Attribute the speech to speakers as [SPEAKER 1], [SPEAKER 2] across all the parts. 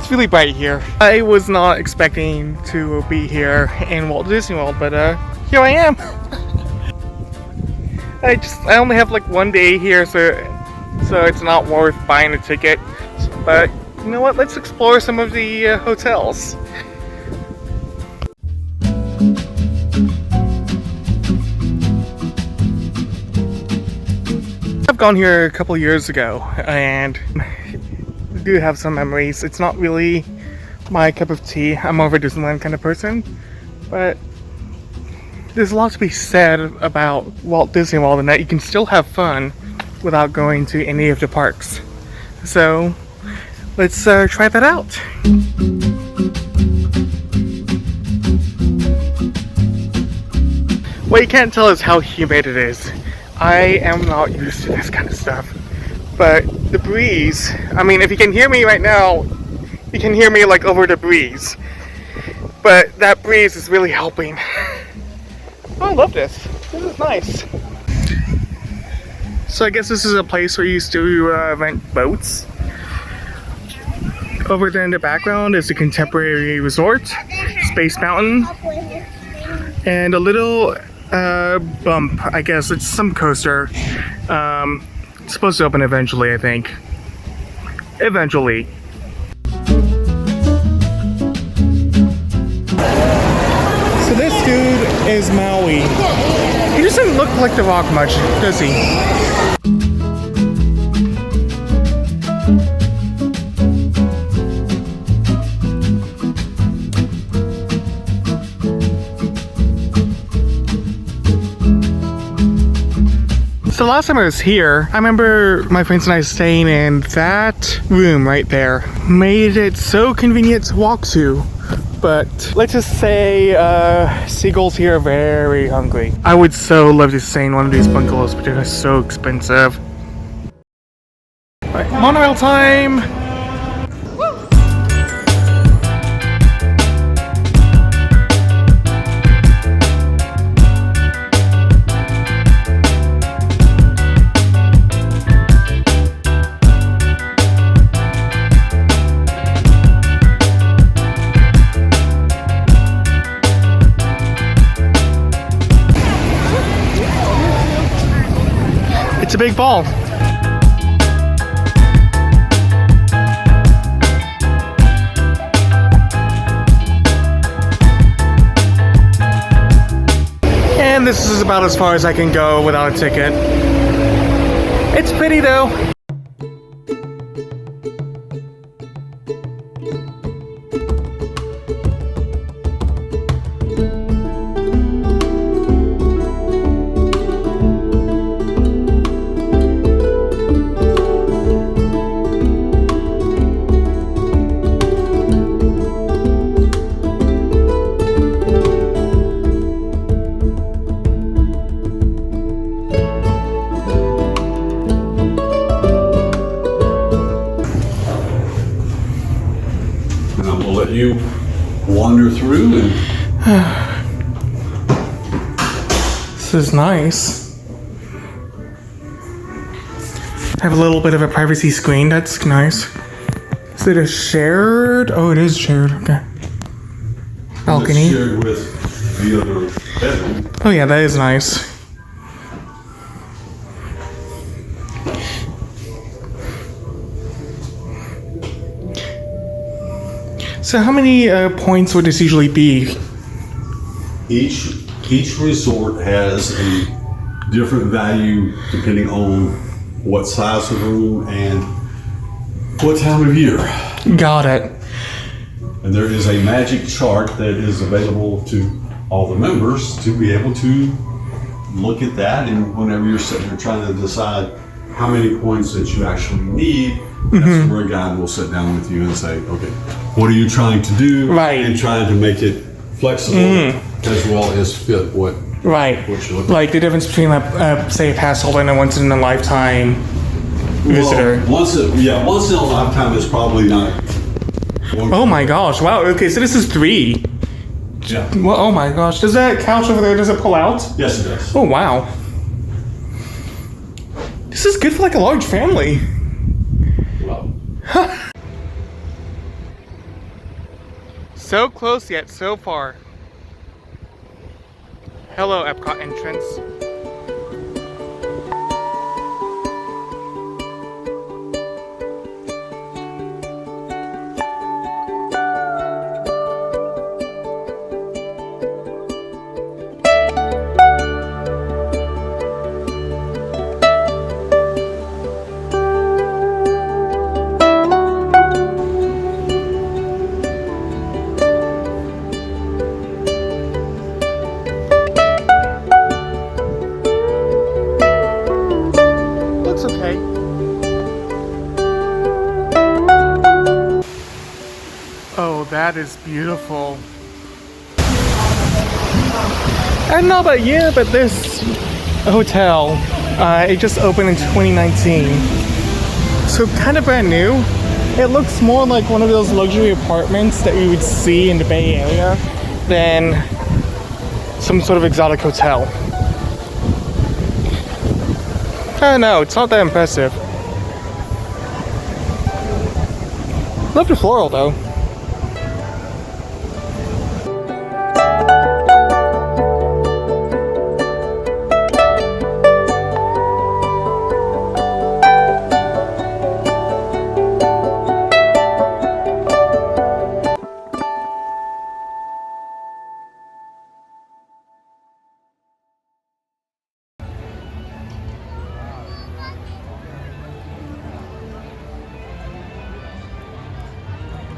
[SPEAKER 1] It's really bright here. I was not expecting to be here in Walt Disney World, but here I am. I only have like one day here, so it's not worth buying a ticket. But you know what? Let's explore some of the hotels. I've gone here a couple years ago and do have some memories. It's not really my cup of tea. I'm more of a Disneyland kind of person, but there's a lot to be said about Walt Disney World and that you can still have fun without going to any of the parks. So let's try that out. What you can't tell is how humid it is. I am not used to this kind of stuff. But the breeze, I mean, if you can hear me right now, you can hear me like over the breeze. But that breeze is really helping. Oh, I love this. This is nice. So I guess this is a place where you used to rent boats. Over there in the background is the Contemporary Resort, Space Mountain, and a little bump, I guess. It's some coaster. It's supposed to open eventually, I think. Eventually. So this dude is Maui. He doesn't look like The Rock much, does he? So last time I was here, I remember my friends and I staying in that room right there. Made it so convenient to walk to. But let's just say seagulls here are very hungry. I would so love to stay in one of these bungalows, but they're so expensive. Alright, monorail time! It's a big ball. And this is about as far as I can go without a ticket. It's pretty though.
[SPEAKER 2] You wander through and
[SPEAKER 1] This is nice. I have a little bit of a privacy screen. That's nice. Is it a shared? Oh, it is shared. Okay. Balcony.
[SPEAKER 2] it's shared with the other bedroom.
[SPEAKER 1] Oh yeah, that is nice. So how many points would this usually be?
[SPEAKER 2] Each resort has a different value depending on what size of room and what time of year.
[SPEAKER 1] Got it.
[SPEAKER 2] And there is a magic chart that is available to all the members to be able to look at that, and whenever you're sitting there trying to decide how many points that you actually need, that's where a guide will sit down with you and say, okay, what are you trying to do?
[SPEAKER 1] Right.
[SPEAKER 2] And trying to make it flexible as well as fit what you're looking
[SPEAKER 1] Like the difference between, say, a pass holder and a once in a lifetime visitor.
[SPEAKER 2] Well, once in a lifetime is probably not.
[SPEAKER 1] Oh my gosh! Wow. Okay, so this is 3.
[SPEAKER 2] Yeah.
[SPEAKER 1] Well, oh my gosh! Does that couch over there? Does it pull out?
[SPEAKER 2] Yes, it does.
[SPEAKER 1] Oh wow! This is good for like a large family.
[SPEAKER 2] Well.
[SPEAKER 1] So close yet so far. Hello, Epcot entrance. Oh, that is beautiful. I don't know about you, but this hotel, it just opened in 2019. So kind of brand new. It looks more like one of those luxury apartments that you would see in the Bay Area than some sort of exotic hotel. I don't know, it's not that impressive. Love the floral though.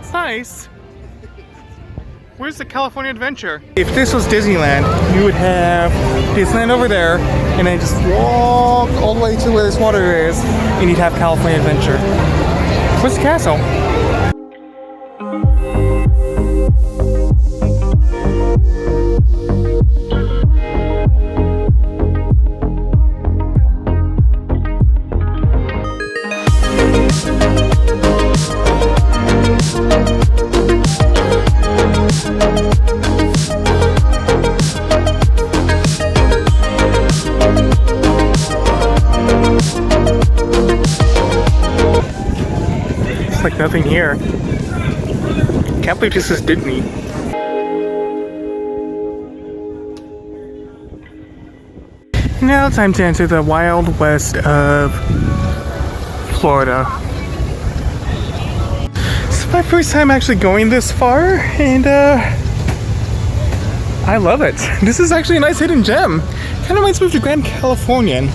[SPEAKER 1] It's nice. Where's the California Adventure? If this was Disneyland, you would have Disneyland over there, and then just walk all the way to where this water is, and you'd have California Adventure. Where's the castle? Like nothing here. Can't believe this is Disney. Now time to enter the Wild West of Florida. This is my first time actually going this far, and I love it. This is actually a nice hidden gem. Kind of reminds me of the Grand Californian.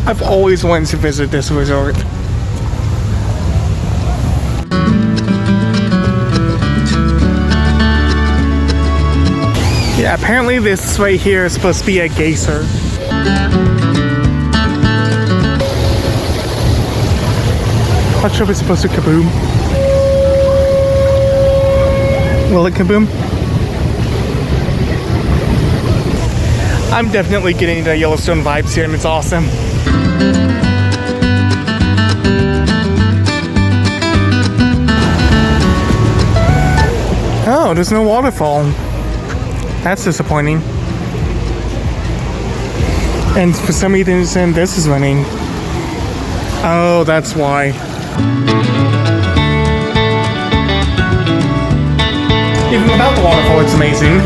[SPEAKER 1] I've always wanted to visit this resort. Yeah, apparently this right here is supposed to be a geyser. Not sure if it's supposed to kaboom. Will it kaboom? I'm definitely getting the Yellowstone vibes here, and it's awesome. Oh, there's no waterfall. That's disappointing. And for some reason, this is running. Oh, that's why. Even without the waterfall, it's amazing.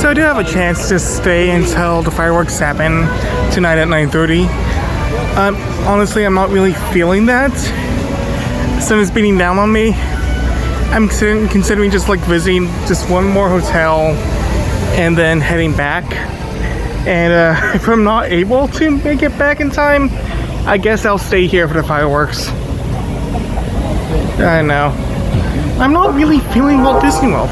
[SPEAKER 1] So I do have a chance to stay until the fireworks happen tonight at 9:30. Honestly, I'm not really feeling that. Sun is beating down on me. I'm considering just like visiting just one more hotel and then heading back. And if I'm not able to make it back in time, I guess I'll stay here for the fireworks. I know. I'm not really feeling Walt Disney World.